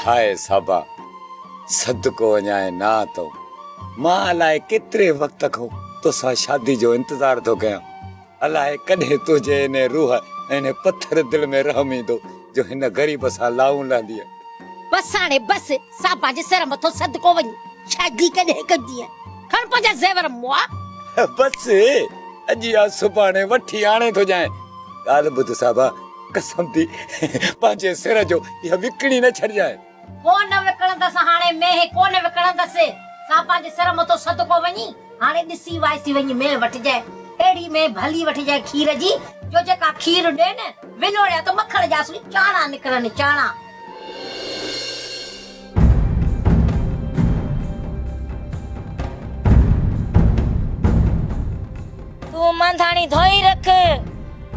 हाय साबा सदको वञाए ना तो मां अलाए केतिरे वक़्त खां तोसां शादी जो इंतज़ार थो कयां। अलाए कॾहिं तुंहिंजे इन रूह इन पत्थर दिल में रहम ईंदो जो हिन ग़रीब सां लाऊं लहंदी। बस हाणे बस साबा जे सिर मथो सदको वञी शादी कॾहिं कजी खण पंहिंजा ज़ेवर मुआ बस अॼु या सुभाणे वठी आणे थो जाए। ॻाल्हि ॿुध साबा कसम थी पंहिंजे सिर जो इहा विकिणी न छॾजाए। कोन विकणंदस हाणे मैं कोन विकणंदस साबा जे सिर मथो सदको वञी हाणे ॾिसी वाइसी वञी मैं वठजाए। एड़ी में भली वठजाए खीर जी जो जेका खीर ॾे न विलोड़िया तो मखण जा सुई चाणा निकरन चाणा। तू मंधाणी धोई रख।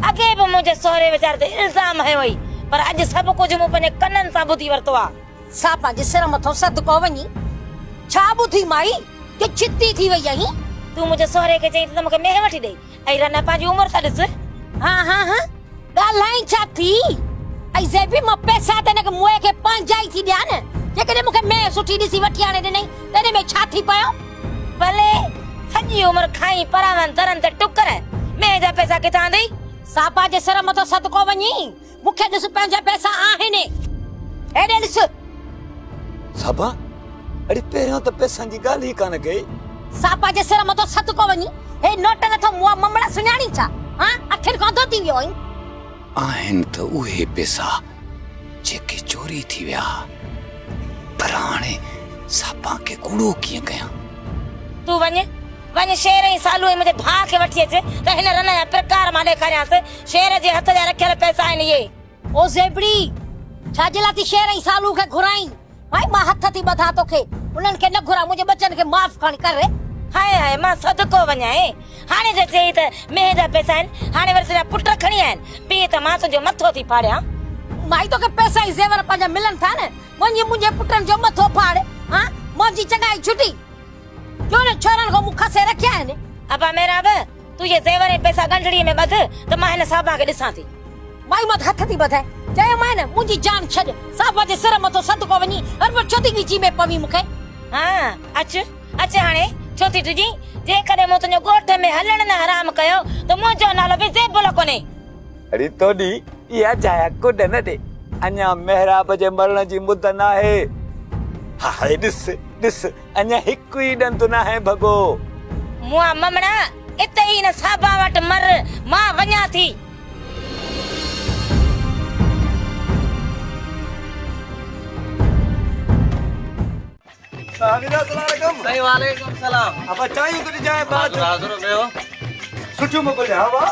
अगे भी मुझे सोहरे वीचार ते इल्जाम है वई पर अज सब कुछ मु पंहिंजे कनन सां ॿुधी वरतो आ। सापा जे सिर मथो सदको वञी छा ॿुधी माई के छिती थी वई आहीं। तू मुझे सोहरे के चई त मूंखे मेह वठी ॾेई ऐं रना पंहिंजी उमिरि त ॾिस। हाँ हाँ हाँ ॻाल्हाई छा थी ऐं जे बि मां पैसा त हिनखे मुए खे पंहिंजा ई थी ॾियां न। जेकॾहिं मूंखे मेह सुठी ॾिसी वठी आणे ॾिनई तॾहिं में छा थी पियो। भले सॼी उमिरि खाई परावन दरन ते टुकर मेह जा पैसा किथां ॾेई। सापा जे सिर मथो सदको वञी मूंखे ॾिस पंहिंजा पैसा आहिनि हेॾे ॾिस। साबा अरे पहिरियों त पैसनि जी ॻाल्हि ई कान कई। सापा जे सिर मथो सदको वञी हे नोट नथो मुआ ममड़ा सुञाणी छा। हां अखिर खां धोती वियो आहिनि त उहे पैसा जेके चोरी थी विया पर हाणे सापा के कूड़ो कीअं कयां। तू वञ शेर ई सालू मुंहिंजे भाउ खे वठी अचे त हिन रन जा प्रकार मां ॾेखारियांस। शेर जे हथ जा रखियल पैसा आहिनि इहे। ओ ज़ेबड़ी छा जे लाइ शेर ई सालू खे घुराई भाई मां हथ थी ॿधा तोखे उन्हनि खे न घुरा मुंहिंजे बचन खे माफ़ खणी कर। हाय हाय मां सदको वञाए हाणे जे चई त मेह जा पैसा आहिनि हाणे वरी तुंहिंजा पुट खणी आहिनि पीउ त मां तुंहिंजो मथो थी फाड़ियां। माई तोखे पैसा ई ज़ेवर पंहिंजा मिलनि था न वञी मुंहिंजे पुटनि जो मथो फाड़। हां मुंहिंजी चङाई छुटी जो न छोरन को मुख से रखिया है ने। अबा मेरा अब तू ये ज़ेवर ऐं पैसा गंढड़ी में ॿध त मां हिन साबा खे ॾिसां थी। माई मत हथ थी ॿधाए चयो मां न मुंहिंजी जान छॾ साबा जे सिर मथो सदको वञी हर छो थी विची में पवी मूंखे। हां अच हाणे छो थी तुंहिंजी जेकॾहिं मूं तुंहिंजो ॻोठ में हलण न हराम कयो त मुंहिंजो नालो बि ज़ेबुल कोन्हे। अरे तोडी इहा जाया कुड न ॾे अञा मेहराब जे मरण जी मुद न आहे। हाय ॾिस अञा हिकु ई ॾंद न आहे भगो। मुआ ममड़ा इते ई न साबा वट मर मां वञा थी। सही वालेकुम सलाम। अब चाहिए तो जाए बात हाजिर हो सुठो मोकल हवा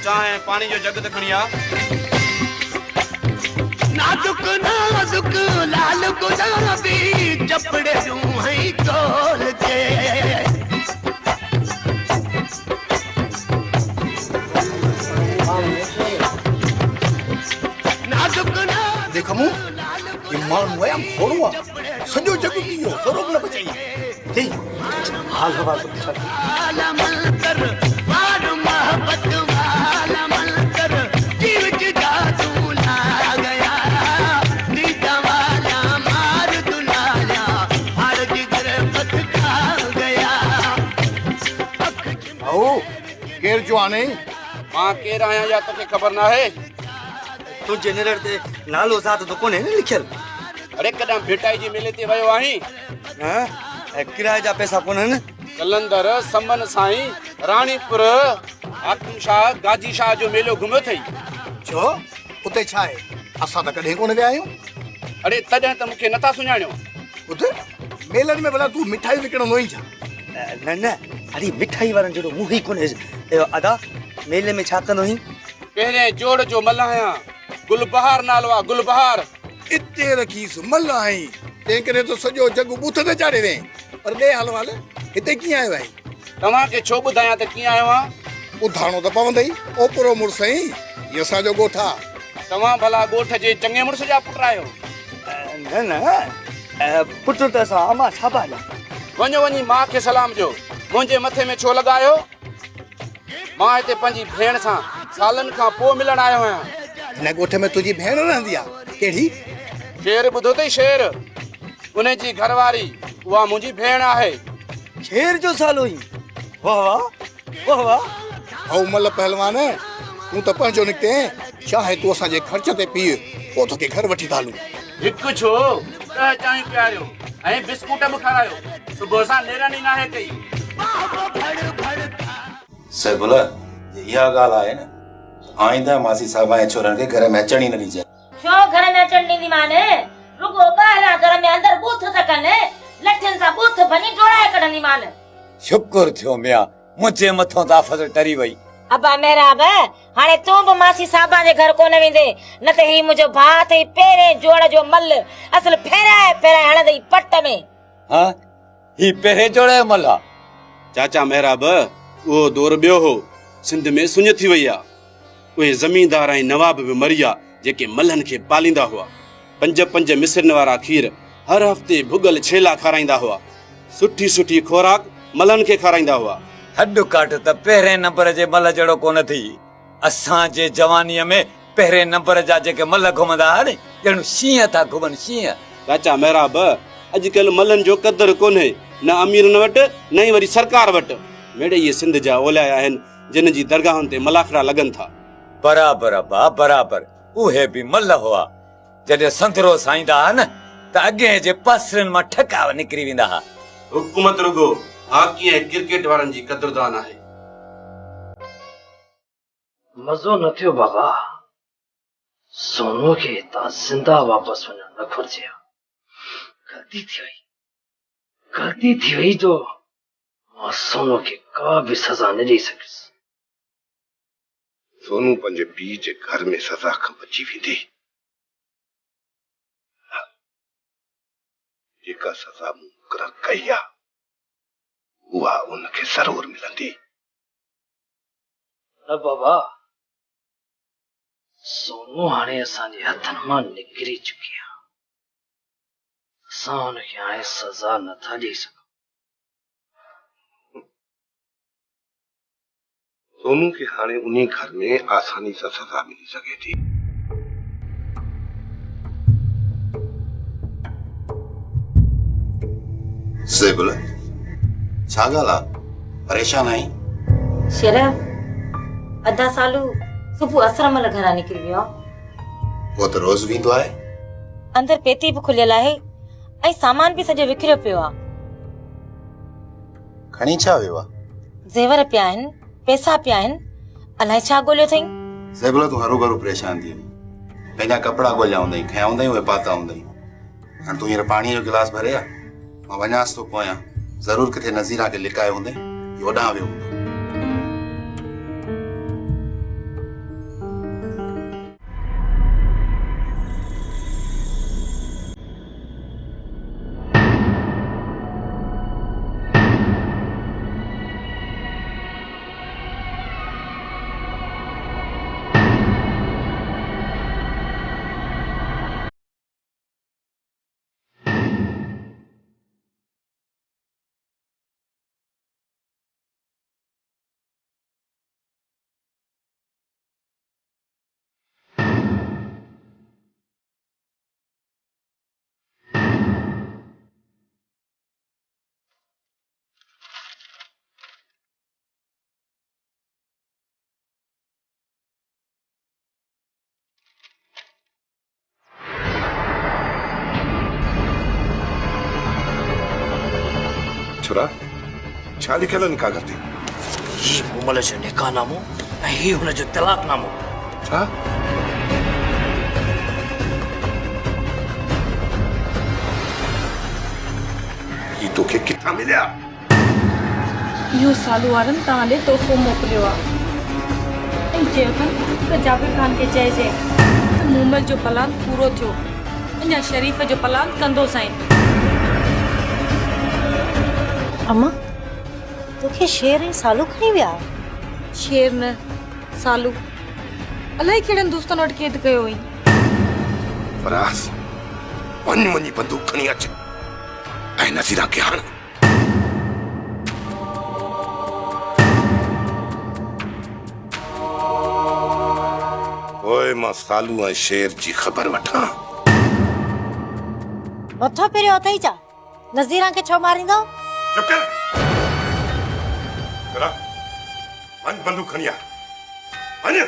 चाहे पानी जो जग खणी आ। नाजुक नाजुक लाल गुलाबी चपड़े यूं है तोल के नाजुक ना देखो मु ये मान वया फोड़वा सजो जग कियो सरोग न बचाई दे हाल हवा सब वाला मलकर वार मोहब्बत वाला मलकर जीव की जादू ला गया नीता वाला मार दुलाया हर जिगर पथ खा गया। आओ केर जो आने मां केर आया या तोखे खबर ना है। तू जनरल ते नालो साथ तो कोने लिखल। अरे कदम भेटाई जी मेले ते वयो आही। हां किराए जा पैसा कोनन कलंदर समन साईं रानीपुर हाकिम शाह गाजी शाह जो मेलो घुमियो थई। छो उते छा है असा त कदे कोन वे आयो। अरे तॾहिं त मूंखे नथा सुञाणियो। उते मेलन में भला तू मिठाई विकणो नोई छा। न अरे मिठाई वारन जो मुही कोने अदा मेले में छा कंदो ही। पहिरे जोड़ जो मल्हाया गुलबहार नालो आ गुलबहार इते रखीस मल्ला आई ते करे तो सजो जग बूथ ते चाड़े वे पर बे हाल वाले इते की आयो है। तव्हां के छो बुधाया त की आयो आ। उधाणो तो पवंदई ओपरो मुरसई ये असांजो ॻोठ आहे। तव्हां भला ॻोठ जे चङे मुड़ुस जा पुट आहियो। न न पुट त असां अमा साबा जा। वञो वञी मां खे सलाम ॾियो, मुंहिंजे मथे में छो लॻायो? मां हिते पंहिंजी भेण सां सालनि खां पोइ मिलण आयो आहियां। हिन ॻोठ में तुंहिंजी भेण रहंदी आहे? कहिड़ी? शेर ॿुधो अथई शेर, उन जी घरवारी उहा मुंहिंजी भेण आहे। शेर जो सालो ई? वाह वाह वाह वाह। ऐं मल पहलवान तूं त पंहिंजो निकिते, छा आहे तूं असांजे ख़र्च ते पी पोइ तोखे घर वठी था हलूं। हिकु छो 10 चांहि पियारियो ऐं बिस्कुट बि खारायो, सुबुह सां नेरनि ई नाहे कई। सैबुल इहा ॻाल्हि आहे न, आईंदा मासी साहब ऐं छोरनि खे घर में अचण ई न ॾिजे। छो घर में अचण ॾींदी माने? रुगो ॿाहिरां घर में अंदर बूथ त कनि, लठनि सां बूथ भञी टोड़ाए कढंदी मान। शुक्र थियो मिया, मुंहिंजे मथां त आफ़त टरी वई। अबा मेहराब, हाणे तूं बि मासी साहबा जे घर कोन वेंदे, न त ही मुंहिंजो भाउ अथई पहिरें जोड़ जो मल, असल फेराए फेराए हणंदई पट में। हाँ ही पहिरें जोड़ जो मल आहे? चाचा मेहराब, उहो दौर ॿियो हो, सिंध में सुञ थी वई आहे। उहे ज़मींदार ऐं नवाब बि मरी विया जेके मलनि खे पालींदा हुआ। 5 मिसरनि वारा खीर हर हफ़्ते भुगल छेला खाराईंदा हुआ। सुठी सुठी खोराक मलनि खे खाराईंदा हुआ। हॾु काट त पहिरें नंबर जे मल जहिड़ो कोन थी। असांजे जवानीअ में पहिरें नंबर जा जेके मल घुमंदा हुआ नी, ॼण शींहं था घुमनि शींहं। चाचा मेहराब, अॼुकल्ह मलनि जो क़दुरु कोन्हे, न अमीरनि वटि न ई वरी सरकार वटि। मेड़े इहे सिंध जा ओलिया आहिनि जिन जी दरगाहुनि ते मलाखड़ा लॻनि था। बराबर बा बराबर, उहे बि मल हुआ। जॾहिं संतरो साईंदा हुआ न त अॻे जे पासरनि मां ठका निकिरी वेंदा हुआ। हुकूमत रुगो हॉकी ऐं क्रिकेट वारनि जी क़दुरदान आहे। मज़ो न थियो बाबा, सोनू खे हितां ज़िंदा वापसि वञणु न घुरिजे। गलती थी वई जो मां सोनू खे का बि सज़ा न ॾेई सघियुसि। सोनू पंहिंजे पीउ जे घर में सज़ा खां बची वेंदी। जेका सज़ा मूं मुक़ररु कई आहे उहा उनखे ज़रूर मिलंदी। न बाबा, सोनू हाणे असांजे हथनि मां निकिरी चुकी आहे। असां हुनखे हाणे सज़ा नथा ॾेई सघूं। सोनू खे हाणे उन घर में आसानी सां सज़ा मिली सघे थी। सैबुल छा ॻाल्हि आहे, परेशान आहीं? शेर अधा सालू सुबुह असर महिल घरां निकिरी वियो। वो त रोज़ वेंदो आहे। अंदर पेती बि खुलियल आहे ऐं सामान बि सॼो विकिरियो पियो आहे। खणी छा वियो आहे? ज़ेवर पिया आहिनि, पैसा पिया आहिनि, अलाए छा ॻोल्हियो अथई। सैबुल तूं हरू भरू परेशान थी वई। पंहिंजा कपिड़ा ॻोल्हिया हूंदई, खयां हूंदई, उहे पाता हूंदई। हाणे तूं हींअर पाणीअ जो गिलास भरे आ, मां वञांसि थो पोयां। ज़रूर किथे नज़ीरा खे लिकायो हूंदई, होॾां वियो हूंदो। छुरा छा लिखियल आहिनि कागज़ ते? ही मुमल जो निकाहनामो ऐं ही हुन जो तलाकनामो। छा? ही तोखे किथां मिलिया? इहो सालू वारनि तव्हां ॾे तोहफ़ो मोकिलियो आहे ऐं चयो अथनि त जाबिर ख़ान खे चइजे त मूमल जो प्लान पूरो थियो, अञा शरीफ़ जो प्लान कंदो साईं। अम्मा तोखे शेर ऐं सालू खणी विया? शेर न सालू। अलाए कहिड़नि दोस्तनि वटि कैद कयो हुई। फराज़ वञी बंदूक खणी अच ऐं नज़ीरा खे हण। ओए मां सालू ऐं शेर जी ख़बर वठां। मथो पेरियो अथई छा? नज़ीरा खे छो मारींदो? चुप कर। जरा वञ बंदूक खणी आ वञ।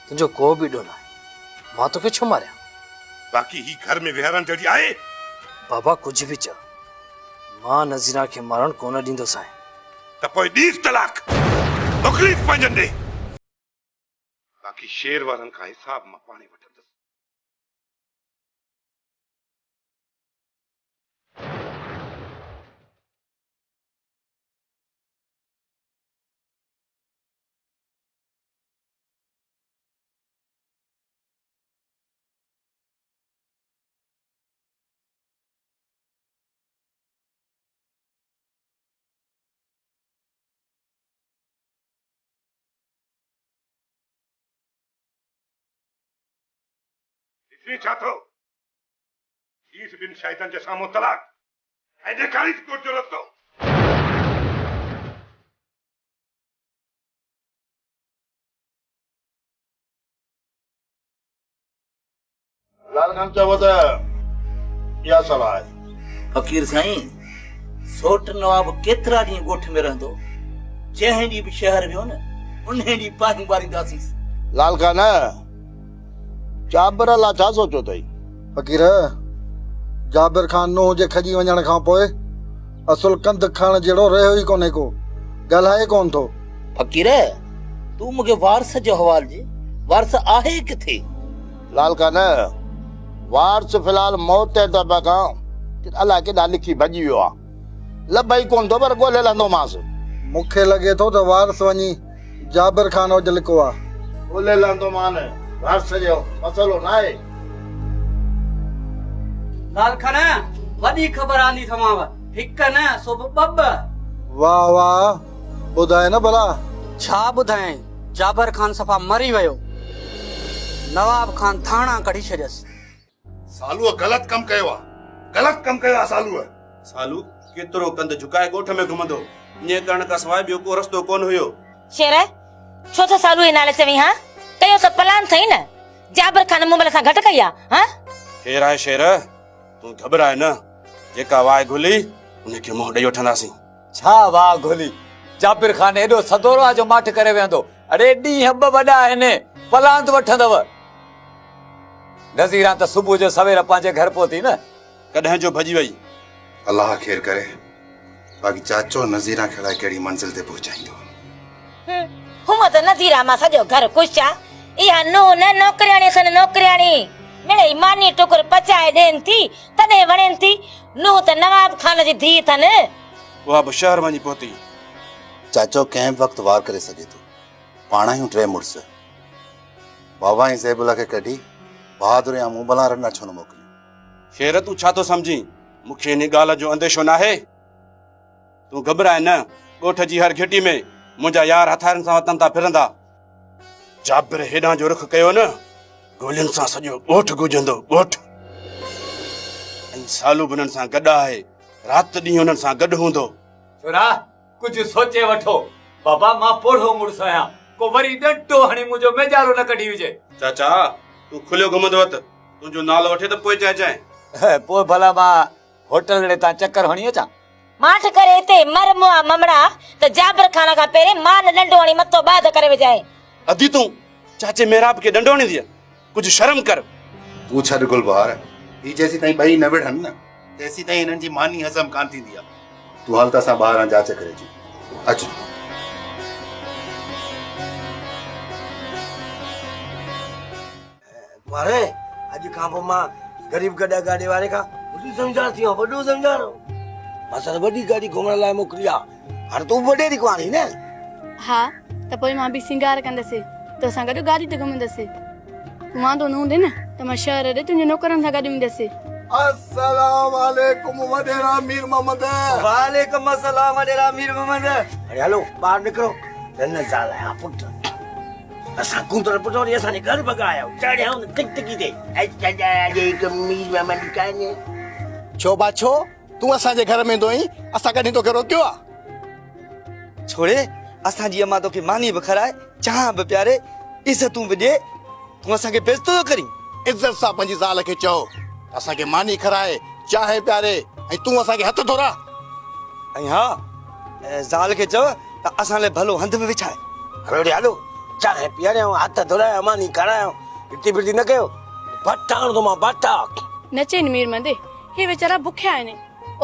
तुंहिंजो को बि ॾोन आहे, मां तोखे छो मारिया? बाक़ी ही घर में विहारण जहिड़ी आहे? बाबा कुझु बि चओ, मां नज़ीरा खे मारण कोन ॾींदुसि। त पोइ ॾीस तलाक तकलीफ़ पंहिंजनि ॾे। बाक़ी शेर वारनि खां हिसाब मां पाणे वठंदुसि। छा थो हीस बिन शायदनि जे साम्हूं तलाक ऐं ॾेखारीस कोर्ट जो रस्तो। लाल खान चवो त इहा सलाह आहे। फकीर साईं, सोट नवाब केतिरा ॾींहं ॻोठ में रहंदो, जंहिं ॾींहुं बि शहर वियो न उन ॾींहुं पाणी ॿारींदासीं। लाल खान जाबिर लाइ छा सोचियो अथई? फकीर, जाबिर खान नूह जे खजी वञण खां पोइ असुल कंध खणण जहिड़ो रहियो ई कोन्हे को, ॻाल्हाए कोन थो। फकीर, तूं मूंखे वारस जो हवाल ॾे, वारस आहे किथे? लाल खान वारस फिलहाल मौत जे दब खां अलाए केॾा लिखी भॼी वियो आहे। लभई कोन थो पर ॻोल्हे लहंदोमांसि। मूंखे लॻे थो त वारस वञी जाबिर खान वटि लिखो आहे। ॻोल्हे लहंदोमान, वारस जो मसइलो न आहे। लाल खान, वॾी ख़बर आंदी थमांव, हिक न सो ॿ। वाह वाह, ॿुधाए न भला। छा ॿुधाएं, जाबिर खान सफ़ा मरी वियो, नवाब खान थाणा कढी छॾियसि। सालूअ ग़लति कमु कयो आहे, ग़लति कमु कयो आहे सालूअ। सालू केतिरो कंध झुकाए ॻोठ में घुमंदो, ईअं करण खां सवाइ ॿियो को रस्तो कोन हुयो। शेर छो त सालू जे नाले चवी? हा कयो त प्लान थई न, जाबिर खान मुंबल सां घटि कई आहे। हा शेर आहे शेर, तूं घबराए न, जेका वाह घुली उनखे मुंहुं ॾेई वठंदासीं। छा वाह घुली? जाबिर खान एॾो सदोरा जो माठ करे वेंदो, अरे ॾींहं ॿ वॾा आहिनि, पलांत वठंदव। नज़ीरा त सुबुह जो सवेर पंहिंजे घर पहुती न, कॾहिं जो भॼी वई। अल्लाह ख़ैर करे, बाक़ी चाचो नज़ीरा खे अलाए कहिड़ी मंज़िल ते पहुचाईंदो। हुअं त नज़ीरा मां सॼो घर ख़ुशि आहे। इहा नो न नौकरियाणी सन, नौकरियाणी मिड़ई मानी टुकुर पचाए ॾियनि थी तॾहिं वणेनि थी। नूह त नवाब खान जी धीउ अथनि। उहा बि शहर वञी पहुती। चाचो कंहिं बि वक़्तु वार करे सघे थो, पाण आहियूं टे मुड़ुस। बाबा ऐं ज़ैबुला खे कढी बहादुर या मूं भला रन छो न मोकिलियो? शेर तूं छा थो सम्झी? मूंखे इन ॻाल्हि जो अंदेशो न आहे। तूं घबराए न, ॻोठ जी हर घिटी में मुंहिंजा यार हथियारनि सां वतन था फिरंदा। जाबिर हेॾां जो रुख कयो न, गोलियुनि सां सॼो ॻोठ गुजंदो, ॻोठ। ऐं सालू बि उन्हनि सां गॾु आहे, राति ॾींहुं उन्हनि सां गॾु हूंदो। छोरा कुझु सोचे वठो। बाबा मां पोढ़ो मुड़ुस आहियां, को वरी ॾंटो हणी मुंहिंजो मेजारो न कढी विझे। चाचा तूं खुलियो घुमंदो त तुंहिंजो नालो वठे त पोइ चइजांइ। पोइ भला मां होटल ॾे तां चकर हणी अचां? माठ करे हिते मर मुआ ममड़ा त जाबिर खान खां पहिरें मां न डंडो हणी मथो बाध करे विझाए। अदी तूं चाचे मेहराब खे डंडो हणी दिए, कुझु शर्म कर। तूं छॾ गुलबहार, ही जेसी ताईं ॿई न विढ़नि न तेसी ताईं हिननि जी मानी हज़म कान थींदी आहे। तूं हल त असां ॿाहिरां जांच करे अचूं। अच। मारे अॼु खां पोइ मां ग़रीब गॾा गाॾी वारे खां वॾी सम्झार थी वियो, वॾो सम्झारो। मां सां वॾी गाॾी घुमण लाइ मोकिली आहे, हाणे तूं वॾेरी कोन आहीं न। हा त पोइ मां बि सिंगार कंदसि, तोसां गॾु गाॾी ते घुमंदसि। तूं वांदो न हूंदे न त मां शहर ॾे तुंहिंजे नौकरनि सां गॾु वेंदसि। अस्सलाम वालेकुम वडेरा मीर मोहम्मद। वालेकुम अस्सलाम वडेरा मीर मोहम्मद। अरे हलो बाहर निकलो। न ज़ाल है पुट। असां कुंदर पुट और असां ने घर भगाया चढ़िया टिक टिकी दे एक मीर मोहम्मद काने छो बाछो तू असांजे घर में दोई असां कॾहिं तोखे रोकियो आ? छोड़े असांजी अम्मा तोखे मानी बि खाराए चाह बि प्यारे इज़तूं बि ॾे तूं असांखे बेइज़्ज़त थो करीं। इज्जत सां पंहिंजी ज़ाल खे चओ असांखे मानी खाराए चाहे प्यारे ऐं तूं असांखे हथ धोरा। ऐं हा ज़ाल खे चओ त असां लाइ भलो हंध में विछाए। हलो ॾे हलो चाहे पीआरियो हथ धोरायो मानी खारायो हिटी बिटी न कयो भट्टा आणंदो मां भट्टा। न चइनि मीर मंदे हे वीचारा बुखिया आहिनि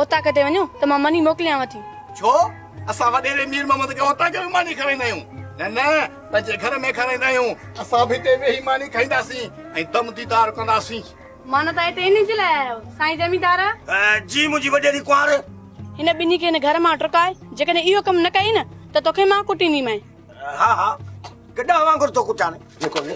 उतां कॾहिं वञो त मां मनी मोकिलियांव थी। छो असां वडेरे मीर मोहम्मद खे उतां खे बि मानी खाराईंदा आहियूं? न न पंहिंजे घर में खाराईंदा आहियूं। असां बि हिते वेही मानी खाईंदासीं ऐं दम दीदार कंदासीं। माना त हिते इन जे लाइ आया आहियो साईं ज़मींदार? जी मुंहिंजी वडेरी कुंवार हिन ॿिन्ही खे हिन घर मां टुकाए जेकॾहिं इहो कमु न कई न त तोखे मां कुटींदीमांइ। हा हा गॾा वांगुरु तो कुटाने जेको ने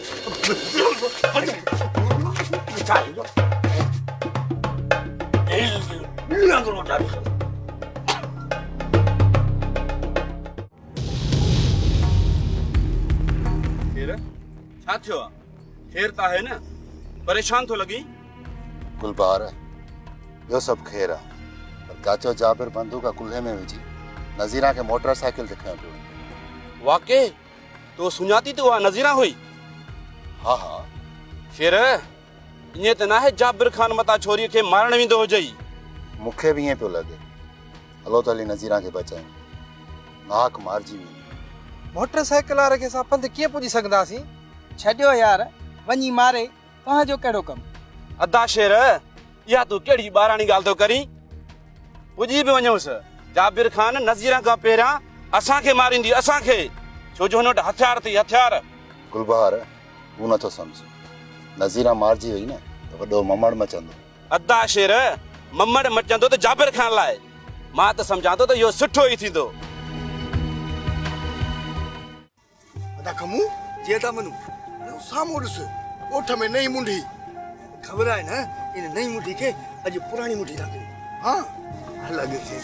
छा थियो आहे? ख़ैर त आहे न? परेशान थो लॻी? गुलबार ॿियो सभु ख़ैर आहे पर काचो जाबिर बंदूक कुल्हे में विझी नज़ीरा खे मोटरसाइकिल ते खयो पियो। वाकई तो सुञाती त उहा नज़ीरा हुई? हा हा ख़ैर ईअं त न आहे जाबिर ख़ान मतां छोरीअ खे मारण वेंदो हुजई। मूंखे बि ईअं पियो लॻे। हलो त हली नज़ीरा खे बचायूं नाक मारिजी वेंदी। मोटरसाइकिल वारे खे असां पंधि कीअं पुॼी सघंदासीं? छॾियो यार वञी मारे तव्हांजो कहिड़ो कमु? अदा शेर इहा तूं कहिड़ी ॿाराणी ॻाल्हि थो करीं? पुॼी बि वञोसि जाबिर ख़ान नज़ीरा खां पहिरियां असांखे मारींदी असांखे छो जो हुन वटि हथियार अथई हथियार। गुलबहार तूं नथो सम्झ नज़ीरा मारिजी वई न त वॾो ममड़ मचंदो। अदा शेर ममड़ मचंदो त जाबिर ख़ान लाइ मां त सम्झां थो त इहो सुठो ई थींदो। अदा कमू जे ता मनु साम्हूं ॾिस ओठ में नई मुंडी। ख़बर आहे न इन नई मुठी खे अॼु पुराणी मुठी था कयूं। हा अलॻि थी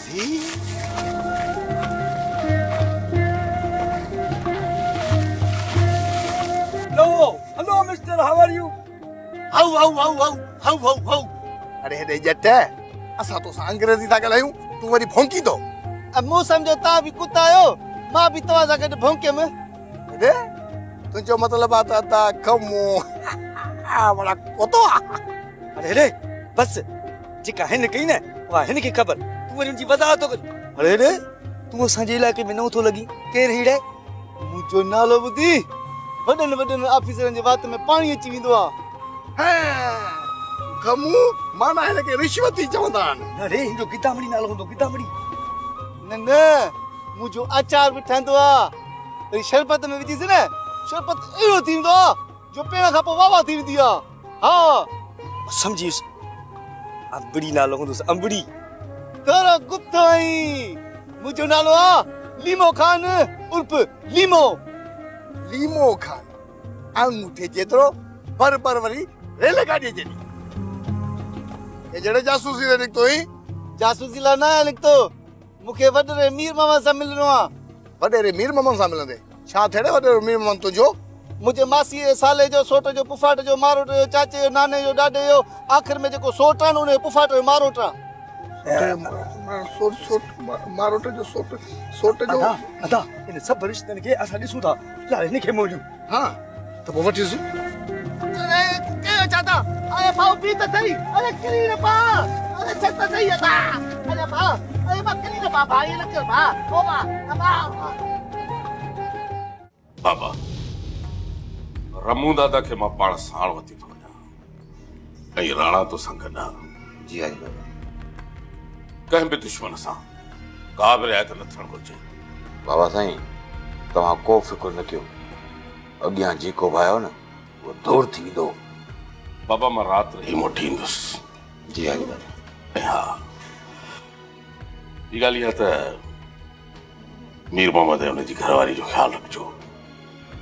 हेलो मिस्टर हाउ आर यू? हाउ हाउ हाउ हाउ हाउ हाउ हाउ अरे हेॾे ॼट असां तोसां अंग्रेज़ी था ॻाल्हायूं तूं वरी भौंकी थो। मूं सम्झो तव्हां बि कुता आहियो मां बि तव्हां सां गॾु भौंकियमि। अरे तुंहिंजो मतिलबु आहे त अदा कमू बड़ा कोतो आहे। अरे रे बस जेका हिन कई न उहा हिन खे ख़बर तूं वरी हुनजी वज़ाहत थो करीं। अरे रे तूं असांजे इलाइक़े में नथो लॻी केरु हीड़े? मुंहिंजो नालो ॿुधी वॾनि वॾनि ऑफिसरनि जे वात में पाणी अची वेंदो आहे। कमू माना हिनखे रिश्वती चवंदा आहिनि। अरे हिनजो गीतामड़ी नालो हूंदो गीतामड़ी। न न मुंहिंजो अचार बि ठहंदो आहे वरी शरबत में विझीसि न शरबत अहिड़ो थींदो आहे जो पहिरियों खां पोइ वाह वाह थी वेंदी आहे। हा सम्झीसि अंबड़ी नालो हूंदुसि अंबड़ी। तोरो गुप्तो आई मुंहिंजो नालो आहे लीमो खान उर्फ लीमो। लीमो खान अंगूठे जेतिरो पर वरी रेलगाॾीअ जहिड़ी। हे जहिड़े जासूसी ते निकितो ई? जासूसी लाइ न निकितो मूंखे वॾेरे मीर मामा सां मिलणो आहे। वॾेरे मीर मामा सां मिलंदे छा थिए वॾेरो मीर मामा तुंहिंजो? मुंहिंजे मासीअ साले जो सोट जो पुफाट जो मारोट जो चाचे जो नाने जो ॾाॾे जो आख़िर में जेको सोट आहे न उन पुफाट जो मारोट आहे। मारोट जो सोट जो अदा इन सभु रिश्तनि खे असां ॾिसूं था लाइ हिन खे मोलियूं। हा त पोइ वठीसि। अरे कयो चाहता अरे भाऊ पी त सही अरे किरी न पा अरे छत त सही अदा अरे भा अरे बा किरी न पा भाई न कर भा ओ बा बाबा रमू दादा खे मां पाण साण वठी थो वञा ऐं राणा तो संग न। जी हाजी बाबा कंहिं बि दुश्मन सां का बि रिआयत न थियणु घुरिजे। बाबा साईं तव्हां को फिकुर न कयो अॻियां जेको बि आयो न उहो दूर थी वेंदो। बाबा मां राति रही मोटी ईंदुसि। जी हाजी बाबा। ऐं हा ॿी ॻाल्हि इहा त मीर मोहम्मद ऐं हुनजी घरवारी जो ख़्यालु रखिजो।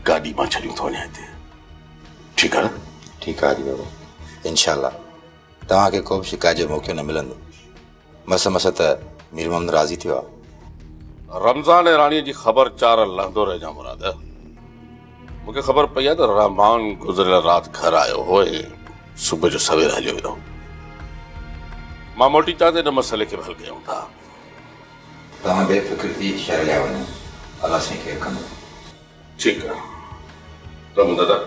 गाॾी मां छॾियूं थो वञा हिते। ठीकु आहे न? ठीकु आहे हाजी बाबा इंशाल्लाह। तव्हांखे को बि शिकायत जो मौक़ो न मिलंदो। मस त मीर मोहम्मद राज़ी थियो आहे। रमज़ान ऐं राणीअ जी ख़बर चार लहंदो रहिजां मुराद। मूंखे ख़बर पई आहे त रहमान गुज़िरियल राति घर आयो हो ऐं सुबुह जो सवेर हलियो वियो। मां मोटी चाह ते हिन मसइले खे हल कयूं था। तव्हां बेफ़िक्र थी शहर लिया वञो, अलाह साईं खे कंदो। ठीकु आहे रमू दादा,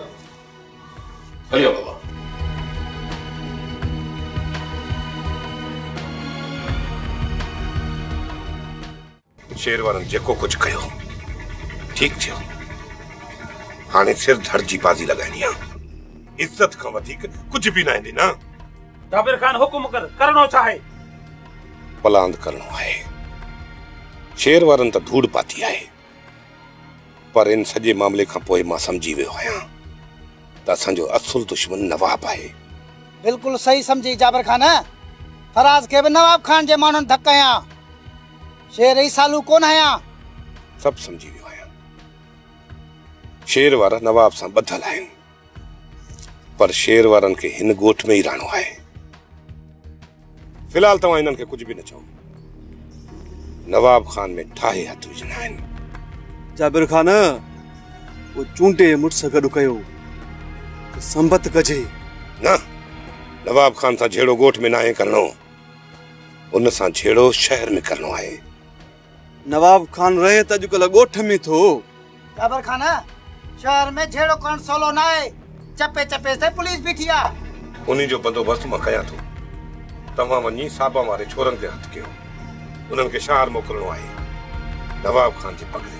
हलियो बाबा। शेर वारनि जेको कुझु कयो ठीकु थियो। हाणे सिर धड़ जी बाज़ी लॻाइणी आहे। इज़त खां वधीक कुझु बि न ईंदी न। जाबिर खान हुकुम कर, करणो छा आहे? पलांद करणो आहे। शेर वारनि त धूड़ पाती आहे, पर इन सॼे मामले खां पोइ मां सम्झी वियो आहियां त असांजो असुल दुश्मन नवाब आहे। बिल्कुलु सही सम्झी जाबिर खान। फराज खे बि नवाब खान जे माण्हुनि धक कयां। शेर ई सालू कोन आहियां। सभु सम्झी वियो आहियां। शेर वारा नवाब सां ॿधल आहिनि, पर शेर वारनि खे हिन ॻोठ में ई रहणो आहे। फिलहाल तव्हां हिननि खे कुझु बि न चओ। नवाब खान में ठाहे हथ विझणा आहिनि। जाबिर खान, वो चूंटे मुड़स गॾु कयो त संबत कजे न। नवाब खान सां झेड़ो ॻोठ में न आहे करणो, उन सां झेड़ो शहर में करणो आहे। नवाब खान रहे त अॼुकल्ह ॻोठ में थो। जाबिर खान, शहर में झेड़ो करण सवलो न आहे। चपे चपे ते पुलिस बीठी आहे। उन्हीं जो बंदोबस्त मां कयां थो। तव्हां वञी साबा वारे छोरनि ते हथ कयो। उन्हनि खे शहर मोकिलणो आहे। नवाब खान जे पगड़े